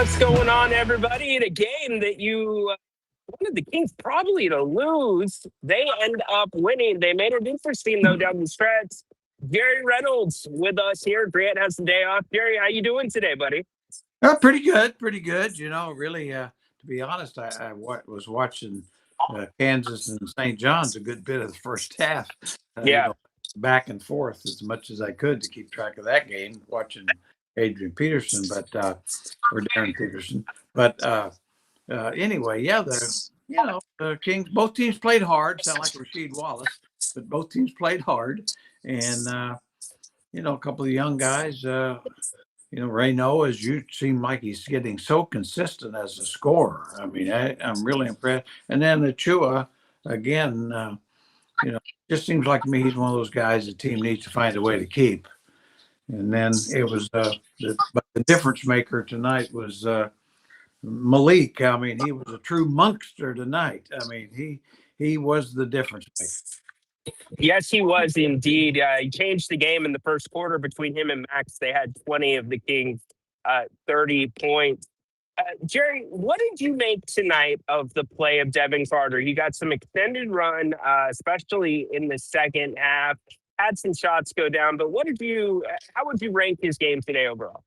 What's going on, everybody? In a game that you wanted the Kings probably to lose, they end up winning. They made it interesting, though, down the stretch. Jerry Reynolds with us here. Grant has the day off. Jerry, how you doing today, buddy? Pretty good, pretty good. Really, to be honest, I was watching Kansas and St. John's a good bit of the first half. Yeah. Back and forth as much as I could to keep track of that game, watching Adrian Peterson, or Darren Peterson. But anyway, yeah, the Kings, both teams played hard. Sound like Rasheed Wallace, but both teams played hard, and a couple of young guys. Ryno, as you seem like he's getting so consistent as a scorer. I mean, I'm really impressed. And then Achiuwa, again, just seems like to me he's one of those guys the team needs to find a way to keep. And then it was but the difference maker tonight was Malik. I mean, he was a true monkster tonight. I mean, he was the difference maker. Yes, he was indeed. He changed the game in the first quarter between him and Max. They had 20 of the Kings, 30 points. Jerry, what did you make tonight of the play of Devin Carter? He got some extended run, especially in the second half. Had some shots go down, but how would you rank his game today overall?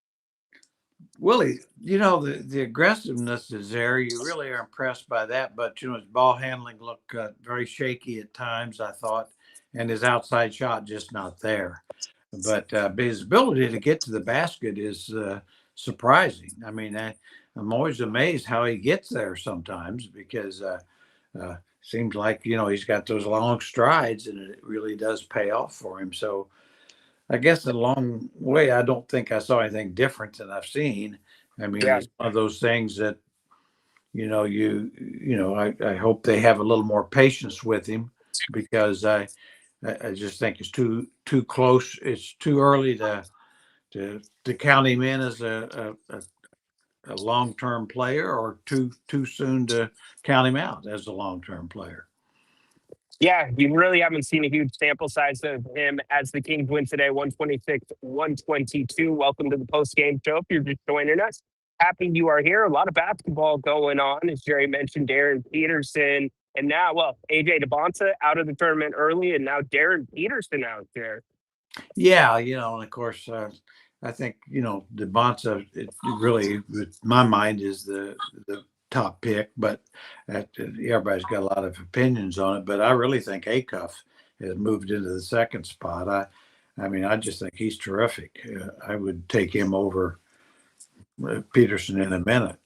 Willie, the aggressiveness is there. You really are impressed by that. But, his ball handling looked very shaky at times, I thought, and his outside shot just not there. But his ability to get to the basket is surprising. I mean, I'm always amazed how he gets there sometimes because seems like, he's got those long strides and it really does pay off for him. So, I guess a long way, I don't think I saw anything different than I've seen. I mean, It's one of those things that, I hope they have a little more patience with him because I just think it's too close. It's too early to count him in as a long-term player, or too soon to count him out as a long-term player. Yeah, you really haven't seen a huge sample size of him as the Kings win today, 126-122. Welcome to the post-game show. If you're just joining us, happy you are here. A lot of basketball going on, as Jerry mentioned. Darren Peterson, and now, AJ DeBonta out of the tournament early, and now Darren Peterson out there. Yeah, and of course, I think DeBonta. It really, with my mind, is the top pick, but everybody's got a lot of opinions on it. But I really think Acuff has moved into the second spot. I just think he's terrific. I would take him over Peterson in a minute.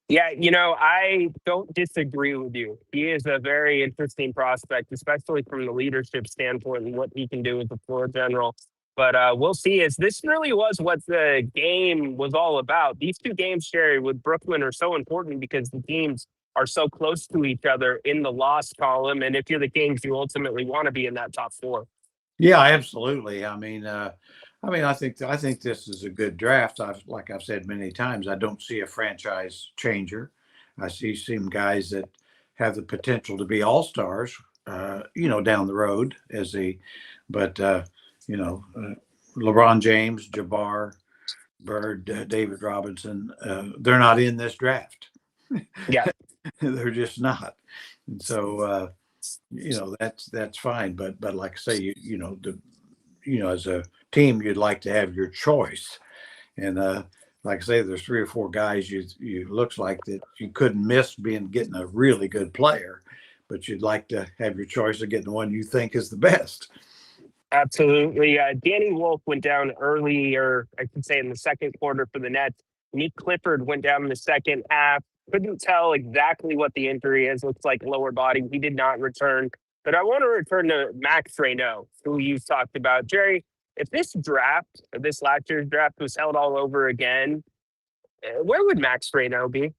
Yeah, I don't disagree with you. He is a very interesting prospect, especially from the leadership standpoint and what he can do as a floor general. But we'll see, as this really was what the game was all about. These two games, Jerry, with Brooklyn are so important because the teams are so close to each other in the loss column. And if you're the Kings, you ultimately want to be in that top four. Yeah, absolutely. I think this is a good draft. Like I've said many times, I don't see a franchise changer. I see some guys that have the potential to be all-stars, down the road LeBron James, Jabbar, Bird, David Robinson, they're not in this draft. Yeah. They're just not. And so, that's fine. But like I say, as a team, you'd like to have your choice. And like I say, there's 3 or 4 guys you looks like that you couldn't miss getting a really good player, but you'd like to have your choice of getting the one you think is the best. Absolutely. Danny Wolf went down early, or I could say in the second quarter for the Nets. Nick Clifford went down in the second half. Couldn't tell exactly what the injury is. Looks like lower body. He did not return. But I want to return to Max Ryno, who you've talked about. Jerry, if this last year's draft was held all over again, where would Max Ryno be?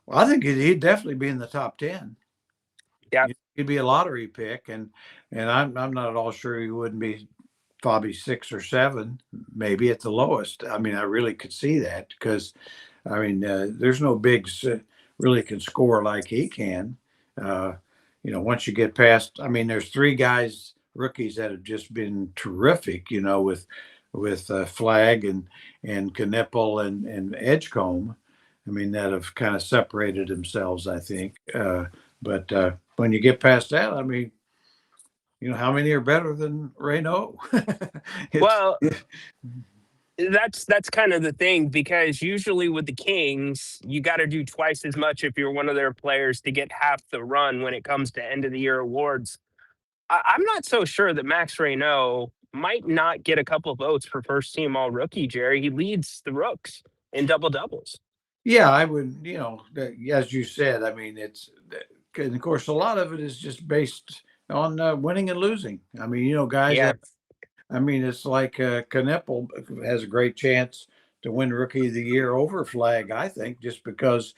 Well, I think he'd definitely be in the top 10. Yeah. He'd be a lottery pick, and I'm not at all sure he wouldn't be probably 6 or 7, maybe at the lowest. I mean, I really could see that because, there's no bigs really can score like he can. Once you get past, there's 3 rookies that have just been terrific, with Flag and Knipple and Edgecombe. I mean, that have kind of separated themselves, I think. But when you get past that, I mean, how many are better than Ryno? it's Well, that's kind of the thing, because usually with the Kings, you got to do twice as much if you're one of their players to get half the run when it comes to end of the year awards. I'm not so sure that Max Ryno might not get a couple of votes for first team all rookie, Jerry. He leads the rooks in double doubles. Yeah, I would, as you said, I mean, and of course, a lot of it is just based on winning and losing. I mean, guys Yeah. I mean, it's like Knipple has a great chance to win Rookie of the Year over Flag, I think, just because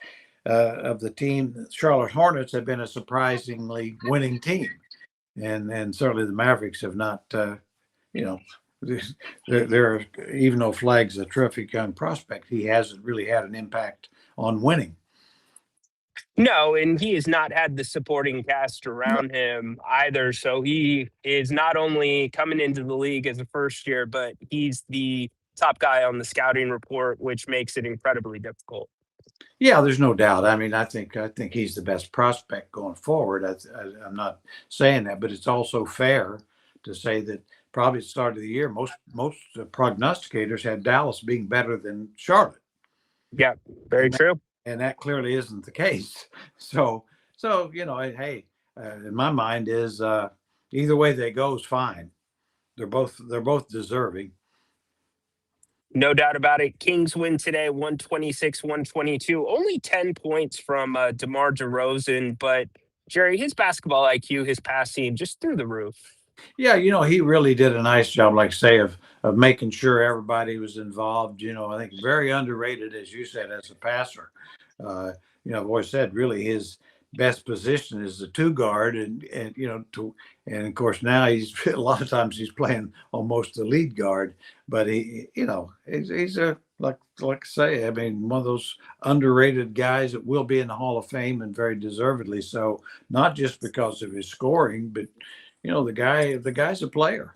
of the team. Charlotte Hornets have been a surprisingly winning team, and certainly the Mavericks have not. You know, they're even though Flag's a terrific young prospect, he hasn't really had an impact on winning. No, and he has not had the supporting cast around him either. So he is not only coming into the league as a first year, but he's the top guy on the scouting report, which makes it incredibly difficult. Yeah, there's no doubt. I mean, I think he's the best prospect going forward. I'm not saying that, but it's also fair to say that probably at the start of the year, most prognosticators had Dallas being better than Charlotte. Yeah, very true. And that clearly isn't the case. So hey, in my mind is either way they go is fine. They're both deserving. No doubt about it. Kings win today, 126-122. Only 10 points from DeMar DeRozan, but Jerry, his basketball IQ, his passing, just through the roof. Yeah, he really did a nice job, like say, of making sure everybody was involved. I think very underrated, as you said, as a passer. I've always said really his best position is the two guard, and of course now he's a lot of times he's playing almost the lead guard, but he's a like say, I mean, one of those underrated guys that will be in the Hall of Fame and very deservedly so, not just because of his scoring, but the guy's a player.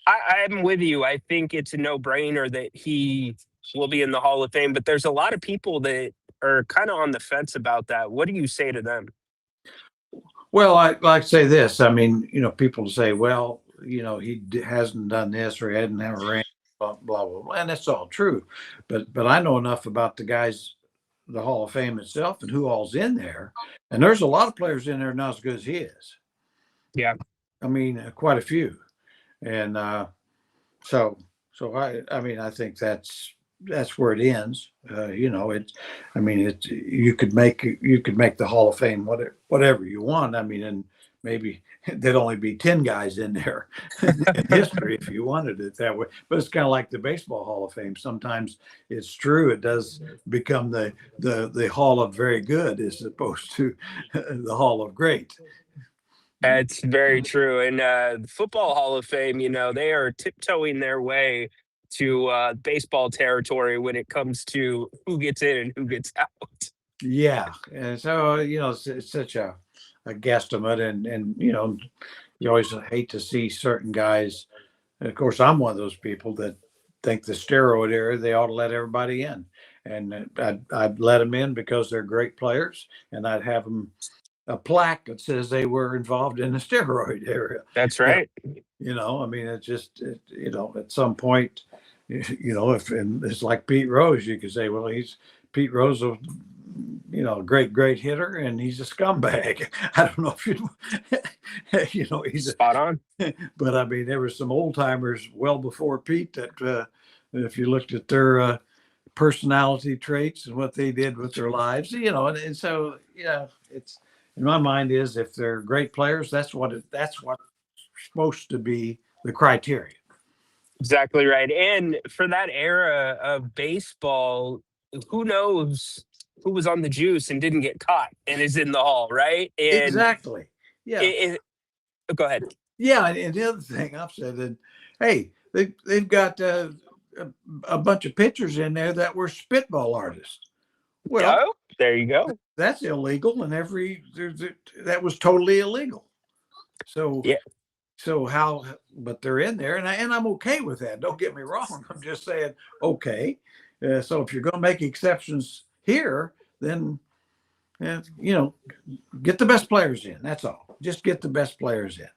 I'm with you. I think it's a no-brainer that he will be in the Hall of Fame, but there's a lot of people that are kind of on the fence about that. What do you say to them? Well, I like to say this. I mean, people say, well, he hasn't done this or he hadn't had a ring, blah, blah, blah, and that's all true. But I know enough about the guys, the Hall of Fame itself and who all's in there. And there's a lot of players in there not as good as he is. Yeah. I mean, quite a few. And so I mean, I think that's where it ends. You could make the Hall of Fame whatever you want. I mean, and maybe there'd only be 10 guys in there in history if you wanted it that way. But it's kind of like the Baseball Hall of Fame. Sometimes it's true; it does become the Hall of Very Good as opposed to the Hall of Great. That's very true. And the Football Hall of Fame, they are tiptoeing their way to baseball territory when it comes to who gets in and who gets out. Yeah. And so, it's such a guesstimate. And you always hate to see certain guys. And of course, I'm one of those people that think the steroid era, they ought to let everybody in. And I'd let them in because they're great players. And I'd have them a plaque that says they were involved in the steroid area. That's right. I mean, it's just, at some point, if and it's like Pete Rose, you could say, well, Pete Rose, great hitter, and he's a scumbag. I don't know if he's spot on. But I mean, there were some old timers well before Pete that, if you looked at their personality traits and what they did with their lives, and so it's. In my mind is if they're great players, that's what's supposed to be the criteria. Exactly right. And for that era of baseball, who knows who was on the juice and didn't get caught and is in the Hall, right? And exactly. Yeah. Go ahead. Yeah, and the other thing I've said that, hey, they've got a bunch of pitchers in there that were spitball artists. Well, there you go. That's illegal, and that was totally illegal. So yeah, so how? But they're in there, and I'm okay with that. Don't get me wrong. I'm just saying, okay. So if you're going to make exceptions here, then get the best players in. That's all. Just get the best players in.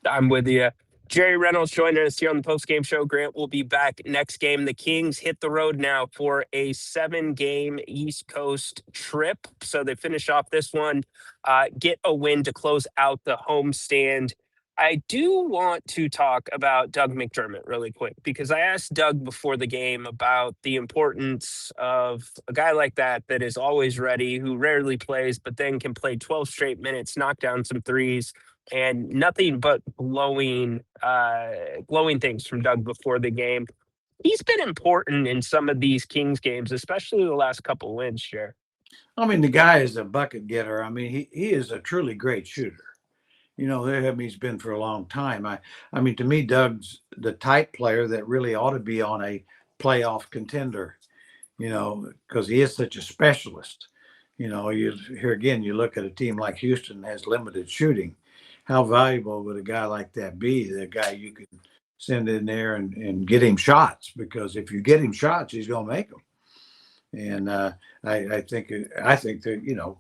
I'm with you. Jerry Reynolds joining us here on the post-game show. Grant will be back next game. The Kings hit the road now for a 7-game East Coast trip. So they finish off this one, get a win to close out the homestand. I do want to talk about Doug McDermott really quick because I asked Doug before the game about the importance of a guy like that is always ready, who rarely plays, but then can play 12 straight minutes, knock down some threes, and nothing but glowing things from Doug before the game. He's been important in some of these Kings games, especially the last couple wins, Jer. I mean, the guy is a bucket getter. I mean, he is a truly great shooter. He's been for a long time. I mean, to me, Doug's the type player that really ought to be on a playoff contender, because he is such a specialist. Here again, you look at a team like Houston that has limited shooting. How valuable would a guy like that be? The guy you can send in there and get him shots, because if you get him shots, he's going to make them. And I think that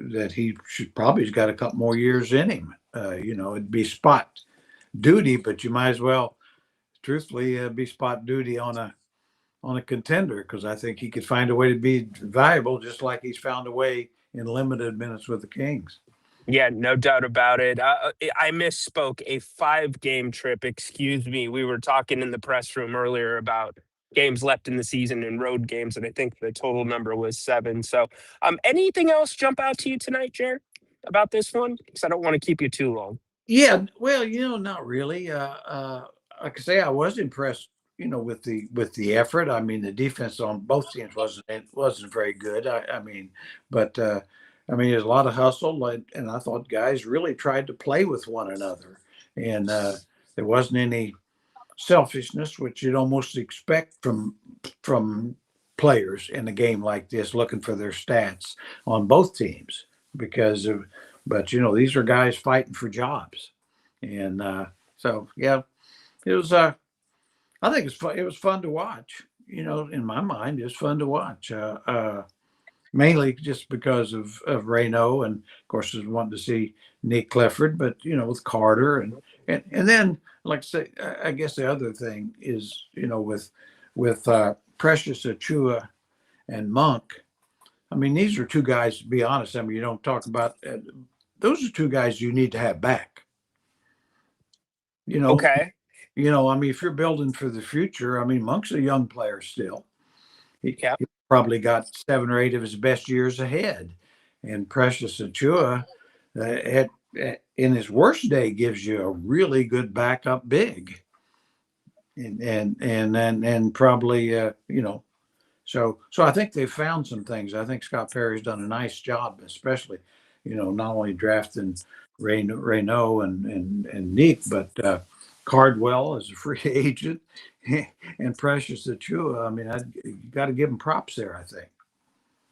that he should probably has got a couple more years in him. It'd be spot duty, but you might as well, truthfully, be spot duty on a contender, because I think he could find a way to be valuable, just like he's found a way in limited minutes with the Kings. Yeah, no doubt about it. I misspoke. A 5-game trip. Excuse me. We were talking in the press room earlier about games left in the season and road games, and I think the total number was 7. So, anything else jump out to you tonight, Jared, about this one? Because I don't want to keep you too long. Yeah, well, not really. Like I say, I was impressed, with the effort. I mean, the defense on both teams wasn't very good. But there's a lot of hustle, and I thought guys really tried to play with one another, and there wasn't any selfishness, which you'd almost expect from players in a game like this, looking for their stats on both teams, because of. But these are guys fighting for jobs, and so yeah, it was. I think it was fun to watch. In my mind, it was fun to watch. Mainly just because of Ryno, and of course, I wanted to see Nick Clifford, but with Carter and then, like I say, I guess the other thing is with Precious Achiuwa and Monk. I mean, these are two guys, to be honest. I mean, you don't talk about those are two guys you need to have back. Okay. I mean, if you're building for the future, I mean, Monk's a young player still. He probably got 7 or 8 of his best years ahead. And Precious Achiuwa, in his worst day, gives you a really good backup big. And probably, So I think they've found some things. I think Scott Perry's done a nice job, especially, not only drafting Ryno and Neek, but Cardwell as a free agent and Precious Achiuwa. I mean, you got to give him props there, I think.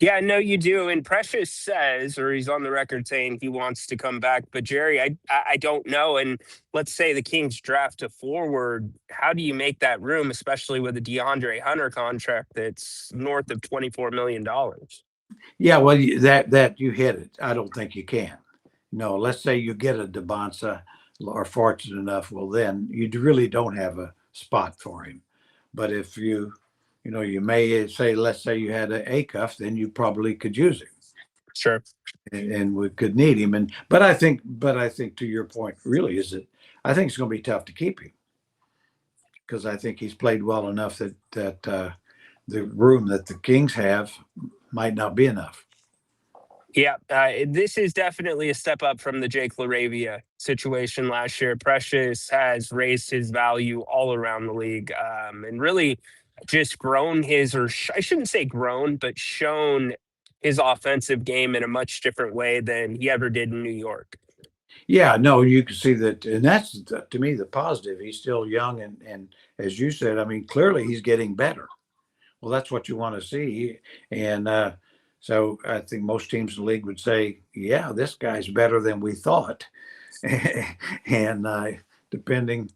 Yeah, no, you do. And Precious says, or he's on the record saying he wants to come back. But Jerry, I don't know. And let's say the Kings draft a forward. How do you make that room, especially with a DeAndre Hunter contract that's north of $24 million? Yeah, well, that you hit it. I don't think you can. No, let's say you get a DeBonsa or fortunate enough. Well, then you really don't have a spot for him. But if you may say, let's say you had an Acuff, then you probably could use him. Sure. And we could need him. But I think to your point, really, is that I think it's going to be tough to keep him, because I think he's played well enough that the room that the Kings have might not be enough. Yeah, this is definitely a step up from the Jake LaRavia situation last year. Precious has raised his value all around the league, and really just grown I shouldn't say grown, but shown his offensive game in a much different way than he ever did in New York. Yeah, no, you can see that, and that's to me the positive. He's still young, and as you said, I mean, clearly he's getting better. Well, that's what you want to see, and so I think most teams in the league would say, yeah, this guy's better than we thought. And depending.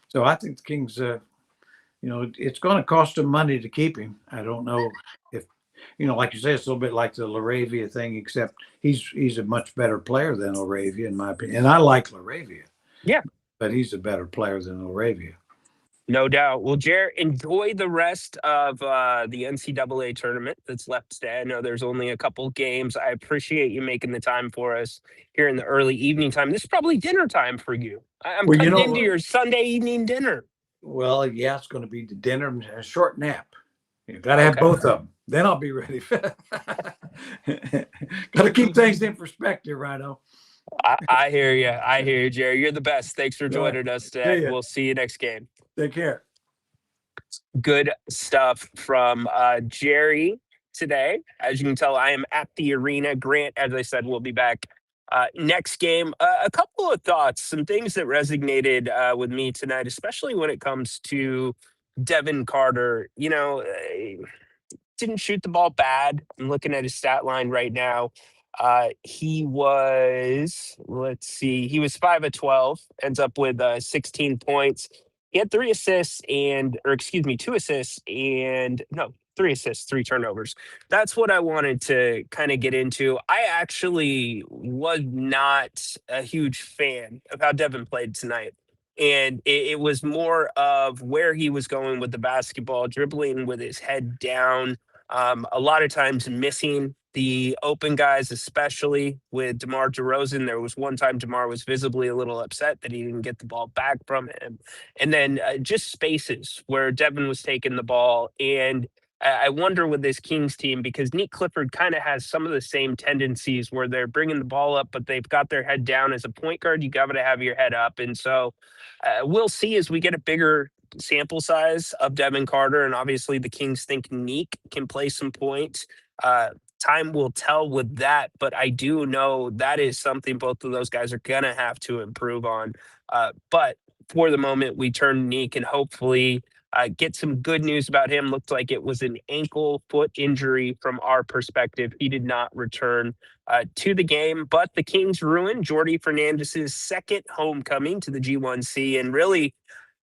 So I think the Kings, it's going to cost them money to keep him. I don't know if, like you say, it's a little bit like the Laravia thing, except he's a much better player than Laravia, in my opinion. And I like Laravia. Yeah. But he's a better player than Laravia. No doubt. Well, Jared, enjoy the rest of the NCAA tournament that's left today. I know there's only a couple games. I appreciate you making the time for us here in the early evening time. This is probably dinner time for you. I'm Well, cutting into your Sunday evening dinner. Well, yeah, it's going to be the dinner and a short nap. You got to have Okay. both of them. Then I'll be ready. Got to keep things in perspective, Ryno. I hear you. I hear you, Jerry. You're the best. Thanks for joining us today. We'll see you next game. Take care. Good stuff from Jerry today. As you can tell, I am at the arena. Grant, as I said, will be back next game. A couple of thoughts, some things that resonated with me tonight, especially when it comes to Devin Carter. Didn't shoot the ball bad. I'm looking at his stat line right now. He was, let's see, he was 5 of 12, ends up with 16 points. He had 2 assists, 3 assists, 3 turnovers. That's what I wanted to kind of get into. I actually was not a huge fan of how Devin played tonight. And it was more of where he was going with the basketball, dribbling with his head down, a lot of times missing the open guys, especially with DeMar DeRozan. There was one time DeMar was visibly a little upset that he didn't get the ball back from him. And then just spaces where Devin was taking the ball. And I wonder with this Kings team, because Nick Clifford kind of has some of the same tendencies where they're bringing the ball up, but they've got their head down. As a point guard, you got to have your head up. And so we'll see as we get a bigger sample size of Devin Carter, and obviously the Kings think Neek can play some points. Time will tell with that, but I do know that is something both of those guys are gonna have to improve on. But for the moment, we turn Neek and hopefully get some good news about him. Looked like it was an ankle foot injury from our perspective. He did not return to the game, but the Kings ruined Jordy Fernandez's second homecoming to the G1C, and really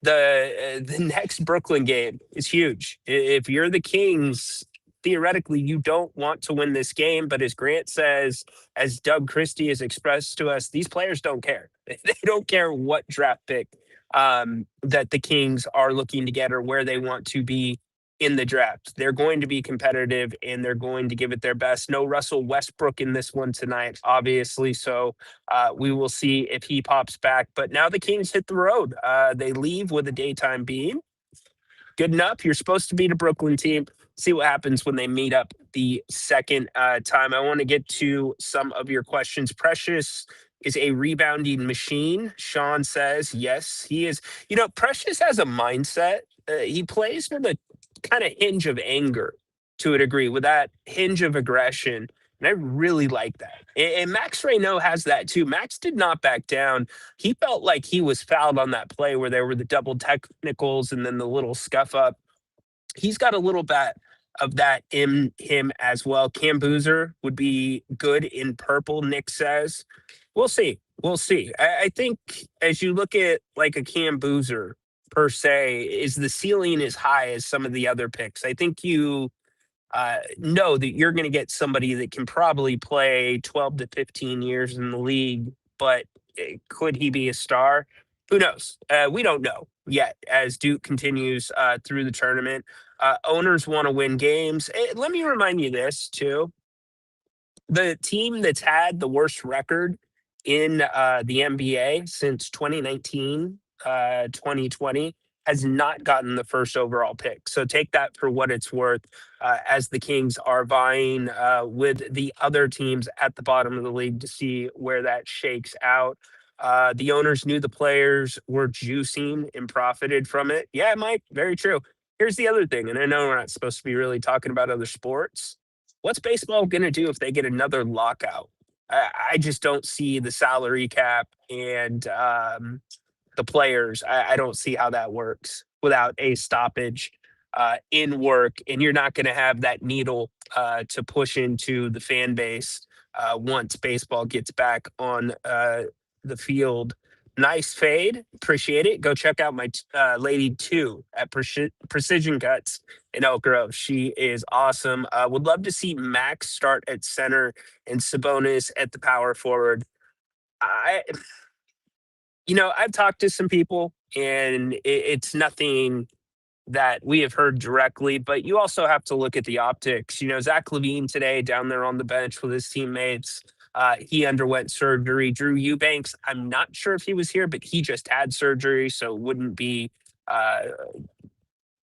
the next Brooklyn game is huge. If you're the Kings, theoretically, you don't want to win this game. But as Grant says, as Doug Christie has expressed to us, these players don't care. They don't care what draft pick that the Kings are looking to get or where they want to be in the draft. They're going to be competitive and they're going to give it their best. No Russell Westbrook in this one tonight, obviously. So we will see if he pops back. But now the Kings hit the road. They leave with a daytime beam. Good enough. You're supposed to beat a Brooklyn team. See what happens when they meet up the second time. I want to get to some of your questions. Precious is a rebounding machine. Sean says, yes, he is. Precious has a mindset. He plays with a kind of hinge of anger to a degree, with that hinge of aggression. And I really like that. And Max Ryno has that too. Max did not back down. He felt like he was fouled on that play where there were the double technicals and then the little scuff up. He's got a little bit of that in him as well. Cam Boozer would be good in purple, Nick says. We'll see. We'll see. I think as you look at like a Cam Boozer per se, is the ceiling as high as some of the other picks? I think you know that you're going to get somebody that can probably play 12 to 15 years in the league, but could he be a star? Who knows? We don't know yet as Duke continues through the tournament. Owners want to win games. Let me remind you this too. The team that's had the worst record in the NBA since 2019, 2020 has not gotten the first overall pick. So take that for what it's worth as the Kings are vying with the other teams at the bottom of the league to see where that shakes out. The owners knew the players were juicing and profited from it. Yeah, Mike, very true. Here's the other thing, and I know we're not supposed to be really talking about other sports. What's baseball going to do if they get another lockout? I just don't see the salary cap and the players. I don't see how that works without a stoppage in work. And you're not going to have that needle to push into the fan base once baseball gets back on the field. Nice fade. Appreciate it. Go check out my lady two at Precision Cuts in Elk Grove. She is awesome. Would love to see Max start at center and Sabonis at the power forward. I, I've talked to some people, and it's nothing that we have heard directly, but you also have to look at the optics. Zach Levine today down there on the bench with his teammates. He underwent surgery. Drew Eubanks, I'm not sure if he was here, but he just had surgery, so it wouldn't be, I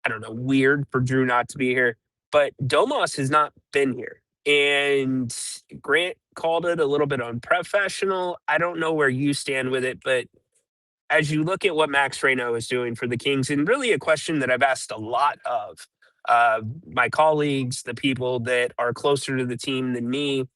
don't know, weird for Drew not to be here. But Domas has not been here. And Grant called it a little bit unprofessional. I don't know where you stand with it, but as you look at what Max Ryno is doing for the Kings, and really a question that I've asked a lot of my colleagues, the people that are closer to the team than me,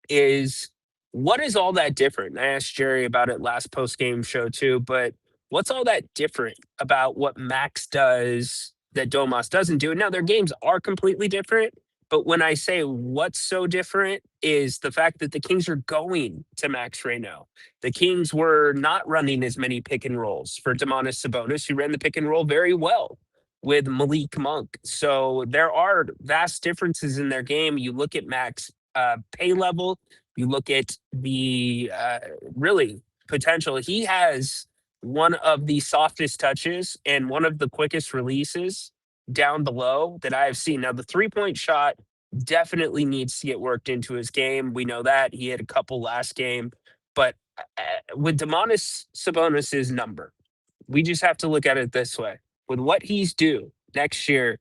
is what is all that different? And I asked Jerry about it last post game show too, but what's all that different about what Max does that Domas doesn't do? Now their games are completely different, but when I say what's so different is the fact that the Kings are going to Max Ryno. The Kings were not running as many pick and rolls for Demonis Sabonis, who ran the pick and roll very well with Malik Monk. So there are vast differences in their game. You look at Max pay level, you look at the really potential. He has one of the softest touches and one of the quickest releases down below that I have seen. Now, the 3-point shot definitely needs to get worked into his game. We know that. He had a couple last game. But with Demonis Sabonis's number, we just have to look at it this way. With what he's due next year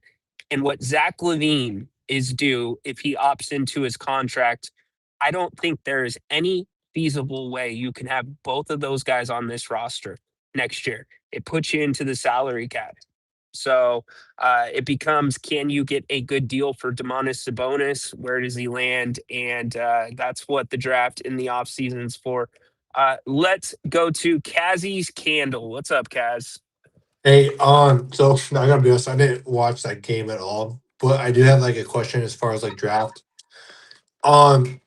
and what Zach Levine is due if he opts into his contract, I don't think there is any feasible way you can have both of those guys on this roster next year. It puts you into the salary cap. So it becomes, can you get a good deal for Demonis Sabonis? Where does he land? And that's what the draft in the offseason is for. Let's go to Kazzy's Candle. What's up, Kaz? Hey, so I gotta be honest, I didn't watch that game at all, but I do have like a question as far as like draft. Um,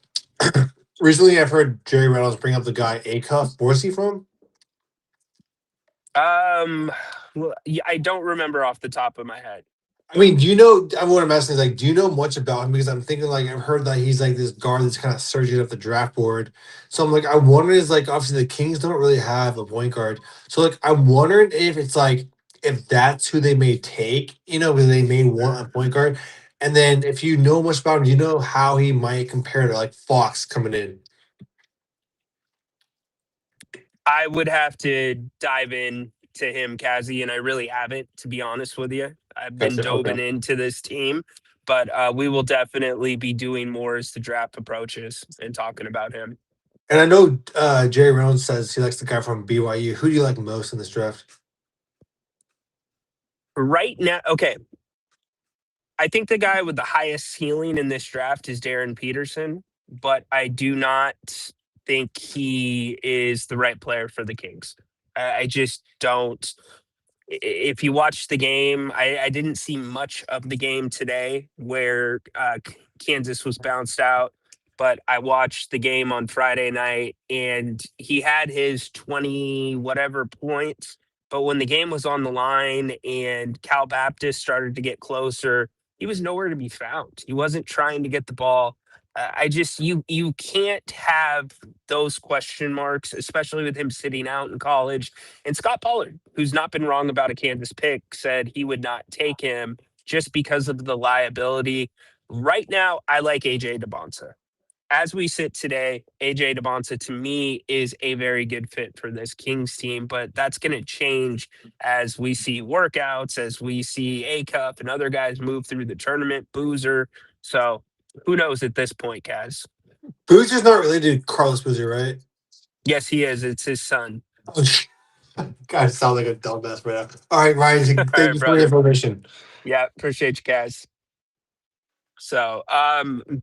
recently I've heard Jerry Reynolds bring up the guy Acuff. Where's he from? Well, yeah, I don't remember off the top of my head. I mean, do you know? I what I'm asking is like, do you know much about him? Because I'm thinking like I've heard that he's like this guard that's kind of surging up the draft board. So I'm like, I wonder is like obviously the Kings don't really have a point guard. So like I'm wondering if it's like if that's who they may take, because they may want a point guard. And then if you know much about him, do you know how he might compare to like Fox coming in? I would have to dive in to him, Kazi, and I really haven't, to be honest with you. I've That's been it. Okay. doving into this team, but we will definitely be doing more as the draft approaches and talking about him. And I know Jerry Reynolds says he likes the guy from BYU. Who do you like most in this draft? Right now, okay, I think the guy with the highest ceiling in this draft is Darren Peterson, but I do not think he is the right player for the Kings. I just don't. If you watch the game, I didn't see much of the game today where Kansas was bounced out, but I watched the game on Friday night and he had his 20 whatever points. But when the game was on the line and Cal Baptist started to get closer, he was nowhere to be found. He wasn't trying to get the ball. I just you can't have those question marks, especially with him sitting out in college. And Scott Pollard, who's not been wrong about a Kansas pick, said he would not take him just because of the liability. Right now, I like AJ DeBonsa. As we sit today, AJ DeBonsa to me is a very good fit for this Kings team, but that's going to change as we see workouts, as we see A Cup and other guys move through the tournament, Boozer. So who knows at this point, Kaz? Boozer's not related to Carlos Boozer, right? Yes, he is. It's his son. Oh, God, I sound like a dumbass right now. All right, Ryan, All thank right, you for the brother. information. Yeah, appreciate you guys. So,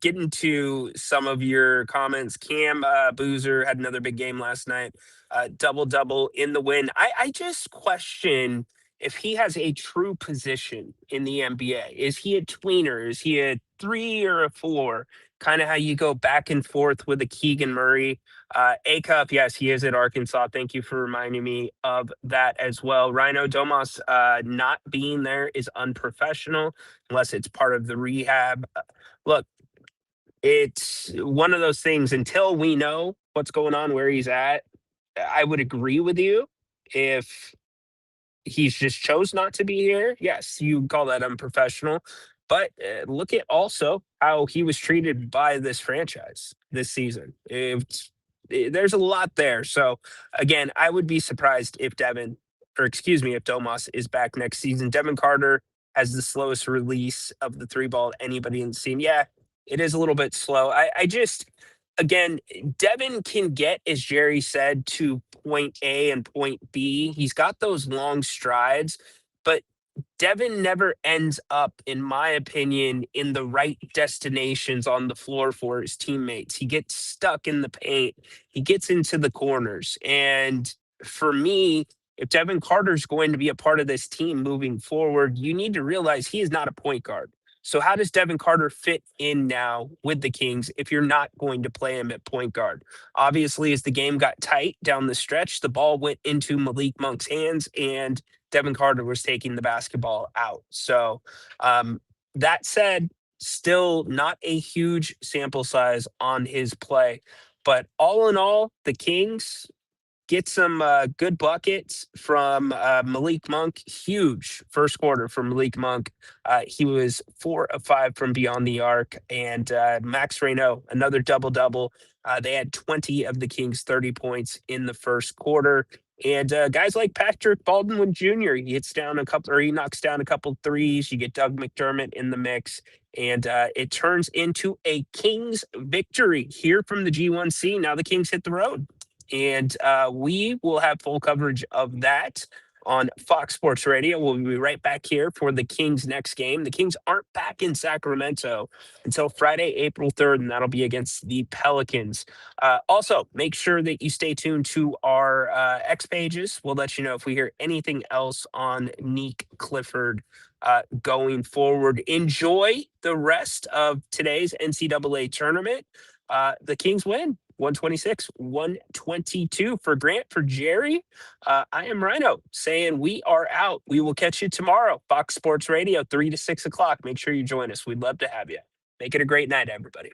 getting to some of your comments. Cam Boozer had another big game last night. Double double in the win. I just question if he has a true position in the NBA. Is he a tweener? Is he a 3 or a 4? Kind of how you go back and forth with a Keegan Murray. A-Cup, yes, he is at Arkansas. Thank you for reminding me of that as well. Ryno Domas not being there is unprofessional unless it's part of the rehab. Look, it's one of those things until we know what's going on, where he's at. I would agree with you. If he's just chose not to be here, yes, you call that unprofessional. But look at also how he was treated by this franchise this season. There's a lot there. So again, I would be surprised if if Domas is back next season. Devin Carter has the slowest release of the 3 ball anybody in the scene. Yeah, it is a little bit slow. I just, again, Devin can get, as Jerry said, to point A and point B. He's got those long strides, but Devin never ends up, in my opinion, in the right destinations on the floor for his teammates. He gets stuck in the paint. He gets into the corners. And for me, if Devin Carter's going to be a part of this team moving forward, you need to realize he is not a point guard. So how does Devin Carter fit in now with the Kings if you're not going to play him at point guard? Obviously, as the game got tight down the stretch, the ball went into Malik Monk's hands, and Devin Carter was taking the basketball out. So that said, still not a huge sample size on his play. But all in all, the Kings get some good buckets from Malik Monk. Huge first quarter from Malik Monk. He was 4 of 5 from beyond the arc. And Max Ryno, another double-double. They had 20 of the Kings' 30 points in the first quarter. And guys like Patrick Baldwin Jr., he knocks down a couple threes. You get Doug McDermott in the mix. And it turns into a Kings victory here from the G1C. Now the Kings hit the road. And we will have full coverage of that on Fox Sports Radio. We'll be right back here for the Kings' next game. The Kings aren't back in Sacramento until Friday, April 3rd, and that'll be against the Pelicans. Also, make sure that you stay tuned to our X pages. We'll let you know if we hear anything else on Neek Clifford going forward. Enjoy the rest of today's NCAA tournament. The Kings win 126-122 for Grant, for Jerry. I am Ryno saying we are out. We will catch you tomorrow. Fox Sports Radio, 3 to 6 o'clock. Make sure you join us. We'd love to have you. Make it a great night, everybody.